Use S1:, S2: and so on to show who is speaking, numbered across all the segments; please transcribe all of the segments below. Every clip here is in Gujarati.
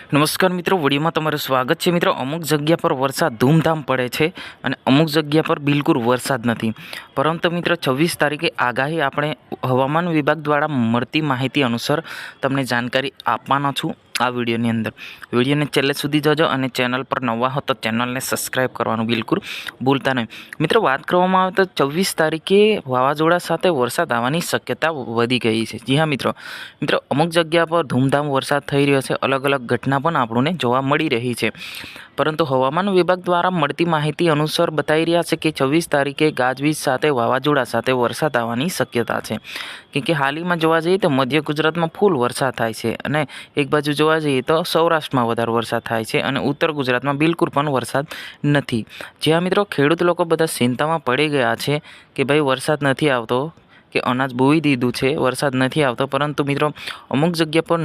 S1: નમસ્કાર મિત્રો, વિડીયોમાં તમારું સ્વાગત છે। મિત્રો, અમુક જગ્યા પર વરસાદ ધૂમધામ પડે છે અને અમુક જગ્યા પર બિલકુલ વરસાદ નથી। પરંતુ મિત્રો 26 તારીખે આગાહી આપણે હવામાન વિભાગ દ્વારા મળતી માહિતી અનુસાર તમને જાણકારી આપવાનો છું આ વિડીયોની અંદર। વિડીયોને છેલ્લે સુધી જોજો અને ચેનલ પર નવા હો તો ચેનલને સબસ્ક્રાઈબ કરવાનું બિલકુલ ભૂલતા નહીં। મિત્રો, વાત કરવામાં આવે તો 24 તારીખે વાવાઝોડા સાથે વરસાદ આવવાની શક્યતા વધી ગઈ છે। જી હા મિત્રો, અમુક જગ્યા પર ધૂમધામ વરસાદ થઈ રહ્યો છે। અલગ અલગ ઘટના પણ આપણને જોવા મળી રહી છે। પરંતુ હવામાન વિભાગ દ્વારા મળતી માહિતી અનુસાર બતાવી રહ્યા છે કે 26 તારીખે ગાજવીજ સાથે વાવાઝોડા સાથે વરસાદ આવવાની શક્યતા છે। કેમ કે હાલમાં જોવા જઈએ તો મધ્ય ગુજરાતમાં ફૂલ વરસાદ થાય છે અને એક બાજુ જોવા જઈએ તો સૌરાષ્ટ્રમાં વધારે વરસાદ થાય છે અને ઉત્તર ગુજરાતમાં બિલકુલ પણ વરસાદ નથી। જ્યાં મિત્રો ખેડૂત લોકો બધા ચિંતામાં પડી ગયા છે કે ભાઈ વરસાદ નથી આવતો કે અનાજ બોવી દીધું છે, વરસાદ નથી આવતો। પરંતુ મિત્રો અમુક જગ્યા પર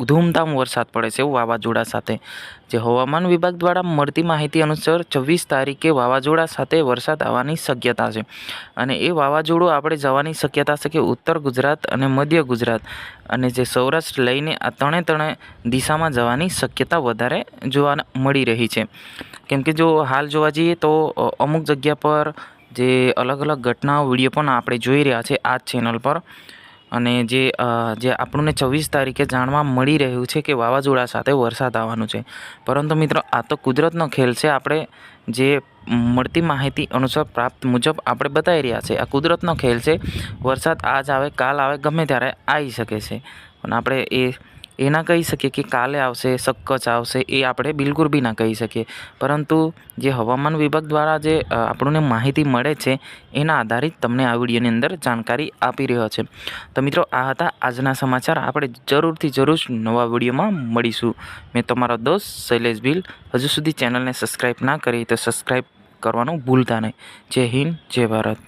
S1: ધૂમધામ વરસાદ પડે છે વાવાઝોડા સાથે। જે હવામાન વિભાગ દ્વારા મળતી માહિતી અનુસાર 26 તારીખે વાવાઝોડા સાથે વરસાદ આવવાની શક્યતા છે અને એ વાવાઝોડું આપણે જવાની શક્યતા છે કે ઉત્તર ગુજરાત અને મધ્ય ગુજરાત અને જે સૌરાષ્ટ્ર લઈને આ ત્રણે દિશામાં જવાની શક્યતા વધારે જોવા મળી રહી છે। કેમ કે જો હાલ જોવા જઈએ તો અમુક જગ્યા પર જે અલગ અલગ ઘટનાઓ વિડીયો પણ આપણે જોઈ રહ્યા છે આ ચેનલ પર અને જે આપણને 26 તારીખે જાણવા મળી રહ્યું છે કે વાવાઝોડા સાથે વરસાદ આવવાનું છે। પરંતુ મિત્રો આ તો કુદરતનો ખેલ છે। આપણે જે મળતી માહિતી અનુસાર પ્રાપ્ત મુજબ આપણે બતાવી રહ્યા છે, આ કુદરતનો ખેલ છે। વરસાદ આજ આવે કાલ આવે ગમે ત્યારે આવી શકે છે, પણ આપણે એ ના કહી શકીએ કે કાલે આવશે સક્કચ આવશે, એ આપણે બિલકુલ બી ના કહી શકીએ। પરંતુ જે હવામાન વિભાગ દ્વારા જે આપણને માહિતી મળે છે એના આધારિત તમને આ વિડીયોની અંદર જાણકારી આપી રહ્યો છે। તો મિત્રો આ હતા આજના સમાચાર। આપણે જરૂર નવા વિડીયોમાં મળીશું। મેં તમારો દોસ્ત શૈલેષ ભીલ। હજુ સુધી ચેનલને સબસ્ક્રાઈબ ના કરી તો સબસ્ક્રાઈબ કરવાનું ભૂલતા નહીં। જય હિન્દ, જય ભારત।